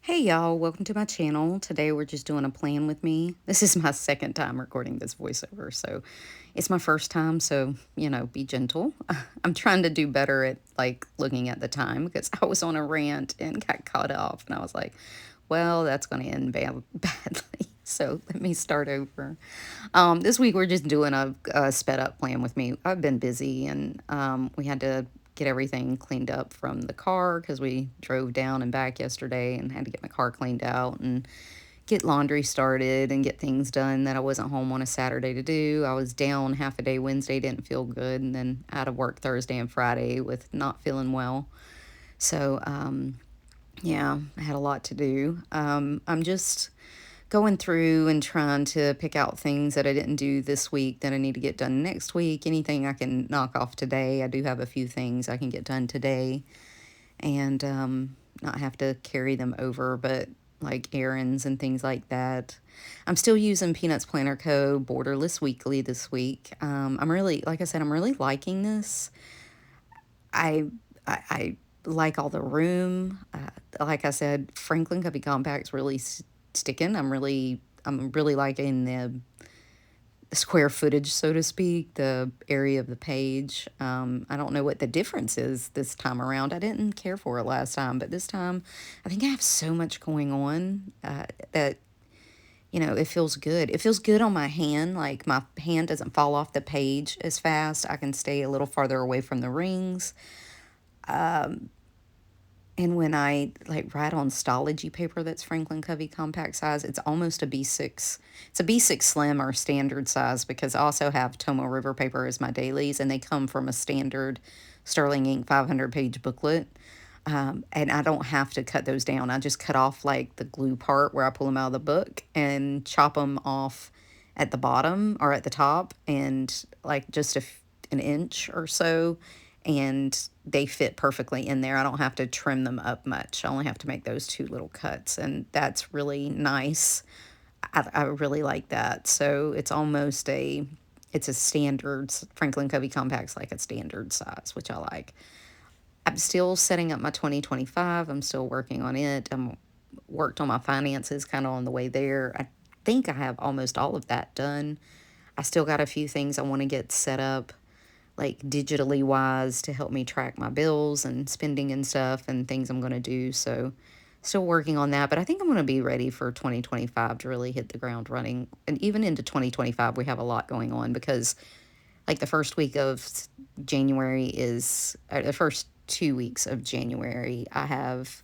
Hey y'all, welcome to my channel. Today we're just doing a plan with me. This is my second time recording this voiceover, so it's my first time, so, be gentle. I'm trying to do better at, looking at the time because I was on a rant and got caught off, and I was like, well, that's going to end badly, so let me start over. This week we're just doing a sped up plan with me. I've been busy, and we had to get everything cleaned up from the car because we drove down and back yesterday and had to get my car cleaned out and get laundry started and get things done that I wasn't home on a Saturday to do. I was down half a day Wednesday, didn't feel good, and then out of work Thursday and Friday with not feeling well. So, yeah, I had a lot to do. I'm just going through and trying to pick out things that I didn't do this week that I need to get done next week. Anything I can knock off today. I do have a few things I can get done today and not have to carry them over, but like errands and things like that. I'm still using Peanuts Planner Co. Borderless Weekly this week. I'm really, like I said, I'm really liking this. I like all the room. Like I said, Franklin Covey Compact's really sticking. I'm really liking the square footage, so to speak, the area of the page. I don't know what the difference is this time around. I didn't care for it last time, but this time I think I have so much going on that, it feels good. It feels good on my hand. Like my hand doesn't fall off the page as fast. I can stay a little farther away from the rings. And when I write on Stalogy paper that's Franklin Covey compact size, it's almost a B6. It's a B6 slim or standard size because I also have Tomo River paper as my dailies, and they come from a standard Sterling ink 500-page booklet. And I don't have to cut those down. I just cut off the glue part where I pull them out of the book and chop them off at the bottom or at the top and just an inch or so, and they fit perfectly in there. I don't have to trim them up much. I only have to make those two little cuts, and that's really nice. I really like that. So it's a standard, Franklin Covey Compact's like a standard size, which I like. I'm still setting up my 2025. I'm still working on it. I'm worked on my finances, kind of on the way there. I think I have almost all of that done. I still got a few things I want to get set up, digitally wise, to help me track my bills and spending and stuff and things I'm going to do. So still working on that, but I think I'm going to be ready for 2025 to really hit the ground running. And even into 2025, we have a lot going on because the first week of January is, the first 2 weeks of January, I have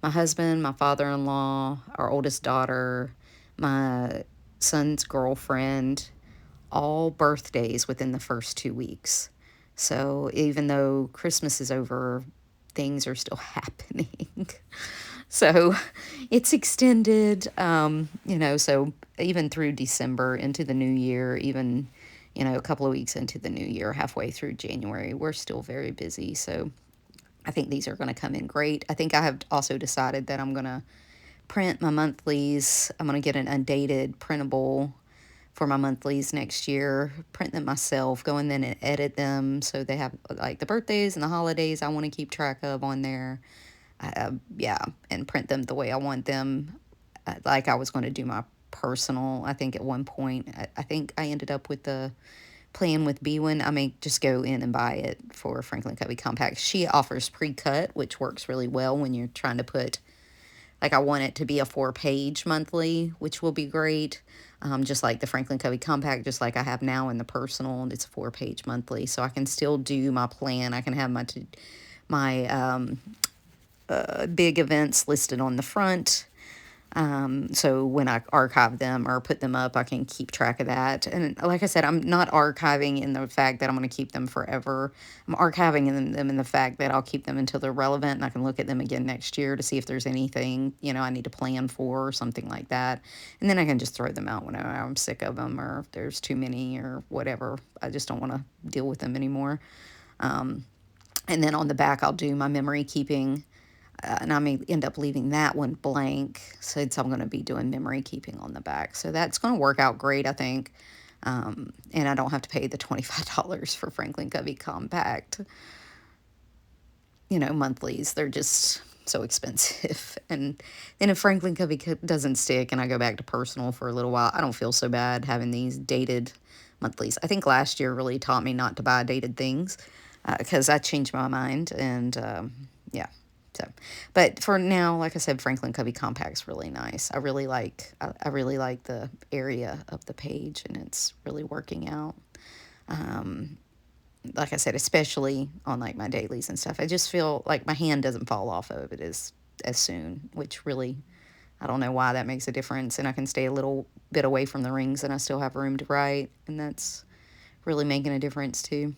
my husband, my father-in-law, our oldest daughter, my son's girlfriend, all birthdays within the first 2 weeks. So even though Christmas is over, things are still happening. So it's extended, so even through December into the new year, even, a couple of weeks into the new year, halfway through January, we're still very busy. So I think these are going to come in great. I think I have also decided that I'm going to print my monthlies. I'm going to get an undated printable for my monthlies next year, print them myself, go in then and edit them so they have the birthdays and the holidays I want to keep track of on there. Yeah, and print them the way I want them. Like I was going to do my personal. I think at one point, I think I ended up with the plan with B1. I may just go in and buy it for Franklin Covey Compact. She offers pre-cut, which works really well when you're trying to put, I want it to be a 4-page monthly, which will be great. Just like the Franklin Covey Compact, just like I have now in the personal, it's a 4-page monthly. So I can still do my plan. I can have my big events listed on the front. So when I archive them or put them up, I can keep track of that. And like I said, I'm not archiving in the fact that I'm going to keep them forever. I'm archiving them in the fact that I'll keep them until they're relevant and I can look at them again next year to see if there's anything, I need to plan for or something like that. And then I can just throw them out whenever I'm sick of them or if there's too many or whatever. I just don't want to deal with them anymore. And then on the back, I'll do my memory keeping. And I may end up leaving that one blank since I'm going to be doing memory keeping on the back. So that's going to work out great, I think. And I don't have to pay the $25 for Franklin Covey Compact, monthlies. They're just so expensive. And then if Franklin Covey doesn't stick and I go back to personal for a little while, I don't feel so bad having these dated monthlies. I think last year really taught me not to buy dated things because I changed my mind. And yeah. So, but for now, like I said, Franklin Covey Compact's really nice. I really like the area of the page, and it's really working out. Like I said, especially on like my dailies and stuff, I just feel like my hand doesn't fall off of it as soon, which really, I don't know why that makes a difference. And I can stay a little bit away from the rings and I still have room to write, and that's really making a difference too.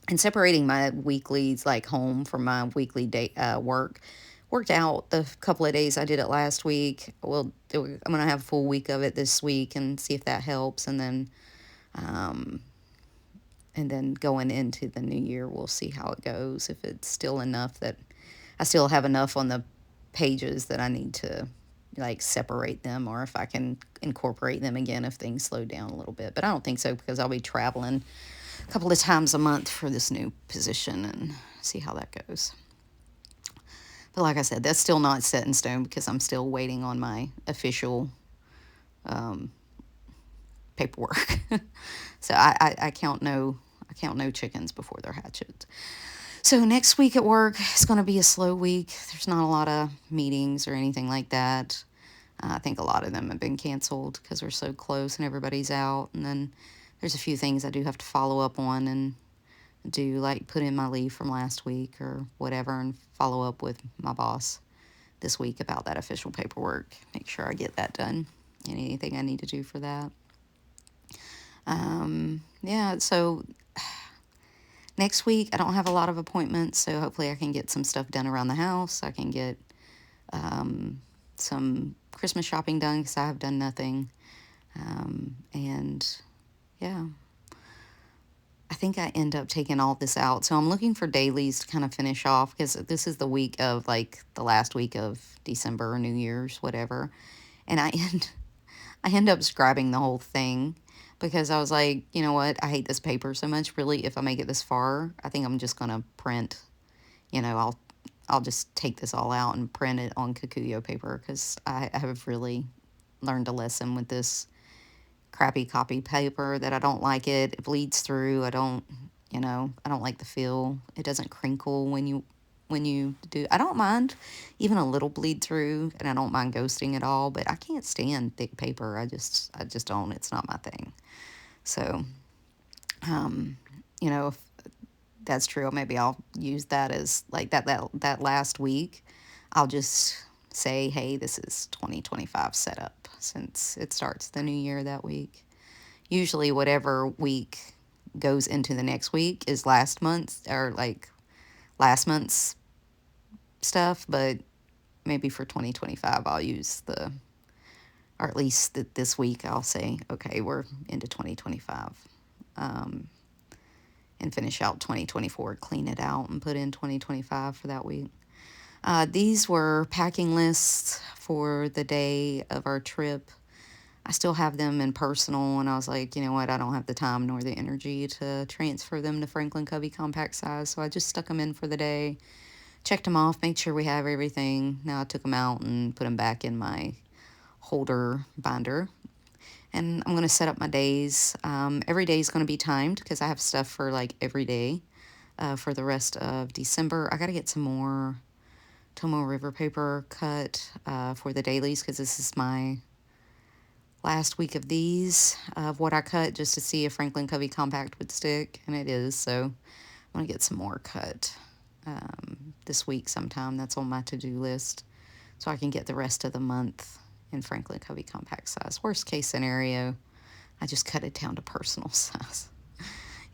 And separating my weeklies like home from my weekly day work worked out the couple of days I did it last week. Well, I'm gonna have a full week of it this week and see if that helps, and then going into the new year, we'll see how it goes. If it's still enough that I still have enough on the pages that I need to like separate them, or if I can incorporate them again if things slow down a little bit. But I don't think so, because I'll be traveling a couple of times a month for this new position and see how that goes. But like I said, that's still not set in stone because I'm still waiting on my official paperwork. So I count no chickens before they're hatched. So next week at work is going to be a slow week. There's not a lot of meetings or anything like that. I think a lot of them have been canceled because we're so close and everybody's out. And then there's a few things I do have to follow up on and do, like put in my leave from last week or whatever, and follow up with my boss this week about that official paperwork. Make sure I get that done and anything I need to do for that. Yeah, so next week I don't have a lot of appointments, so hopefully I can get some stuff done around the house. I can get some Christmas shopping done because I have done nothing. And yeah, I think I end up taking all this out. So I'm looking for dailies to kind of finish off, because this is the week of like the last week of December or New Year's, whatever. And I end up scribing the whole thing because I was like, you know what? I hate this paper so much. Really, if I make it this far, I think I'm just going to print, I'll just take this all out and print it on Kokuyo paper, because I have really learned a lesson with this crappy copy paper that I don't like it. It bleeds through. I don't like the feel. It doesn't crinkle when you do. I don't mind even a little bleed through, and I don't mind ghosting at all, but I can't stand thick paper. I just don't. It's not my thing. So, if that's true, maybe I'll use that as like that last week. I'll just say, hey, this is 2025 setup, since it starts the new year that week. Usually whatever week goes into the next week is last month's stuff, but maybe for 2025 I'll use or at least this week I'll say, okay, we're into 2025, and finish out 2024, clean it out, and put in 2025 for that week. These were packing lists for the day of our trip. I still have them in personal, and I was like, you know what, I don't have the time nor the energy to transfer them to Franklin Covey compact size, so I just stuck them in for the day, checked them off, made sure we have everything. Now I took them out and put them back in my holder binder, and I'm going to set up my days. Every day is going to be timed because I have stuff for like every day for the rest of December. I got to get some more Tomo River paper cut for the dailies, because this is my last week of these, of what I cut, just to see if Franklin Covey Compact would stick, and it is. So I'm going to get some more cut this week sometime. That's on my to-do list, so I can get the rest of the month in Franklin Covey Compact size. Worst case scenario, I just cut it down to personal size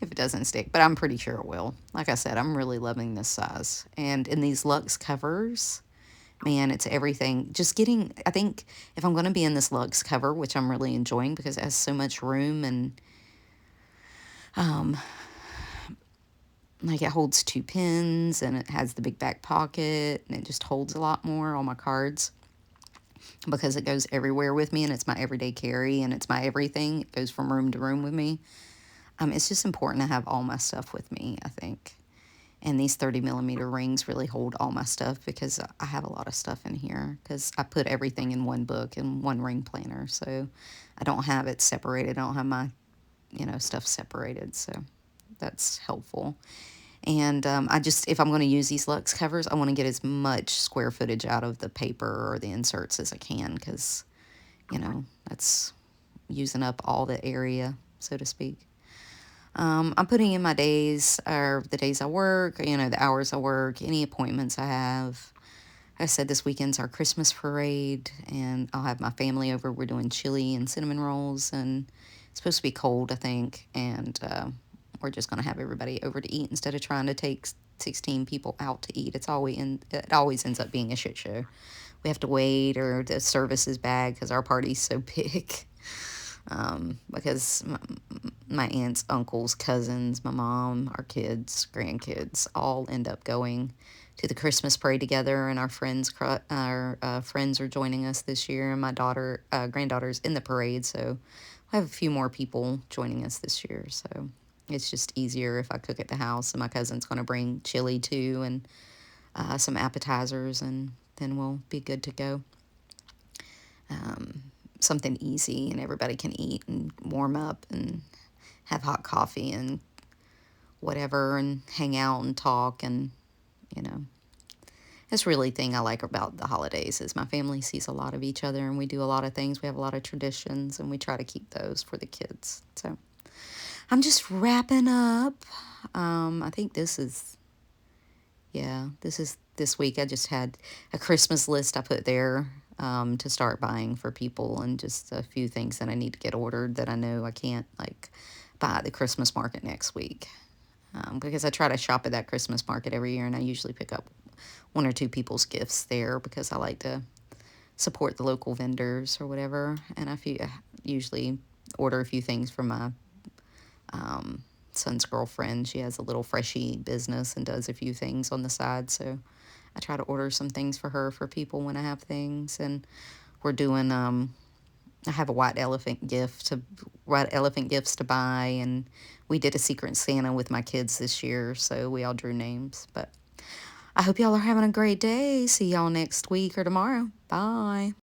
if it doesn't stick, but I'm pretty sure it will. Like I said, I'm really loving this size. And in these luxe covers, man, it's everything. I think if I'm going to be in this luxe cover, which I'm really enjoying because it has so much room, and like it holds 2 pens, and it has the big back pocket, and it just holds a lot more on my cards because it goes everywhere with me, and it's my everyday carry, and it's my everything. It goes from room to room with me. It's just important to have all my stuff with me, I think. And these 30mm rings really hold all my stuff because I have a lot of stuff in here because I put everything in one book and one ring planner. So I don't have it separated. I don't have my, stuff separated. So that's helpful. And if I'm going to use these Lux covers, I want to get as much square footage out of the paper or the inserts as I can because, that's using up all the area, so to speak. I'm putting in my days, or the days I work, the hours I work, any appointments I have. I said this weekend's our Christmas parade, and I'll have my family over. We're doing chili and cinnamon rolls, and it's supposed to be cold, I think, and we're just going to have everybody over to eat instead of trying to take 16 people out to eat. It always ends up being a shit show. We have to wait, or the service is bad because our party's so big. Because my aunts, uncles, cousins, my mom, our kids, grandkids all end up going to the Christmas parade together, and our friends are joining us this year, and my granddaughter's in the parade, so I have a few more people joining us this year, so it's just easier if I cook at the house, and my cousin's going to bring chili too, and some appetizers, and then we'll be good to go. Something easy and everybody can eat and warm up and have hot coffee and whatever and hang out and talk, and that's really the thing I like about the holidays is my family sees a lot of each other, and we do a lot of things. We have a lot of traditions, and we try to keep those for the kids. So I'm just wrapping up. I think this is this week. I just had a Christmas list I put there to start buying for people, and just a few things that I need to get ordered that I know I can't buy at the Christmas market next week, because I try to shop at that Christmas market every year, and I usually pick up one or two people's gifts there because I like to support the local vendors or whatever, and I usually order a few things from my son's girlfriend. She has a little freshie business and does a few things on the side, so I try to order some things for her for people when I have things. And we're doing I have a white elephant gifts to buy, and we did a Secret Santa with my kids this year, so we all drew names. But I hope y'all are having a great day. See y'all next week or tomorrow. Bye.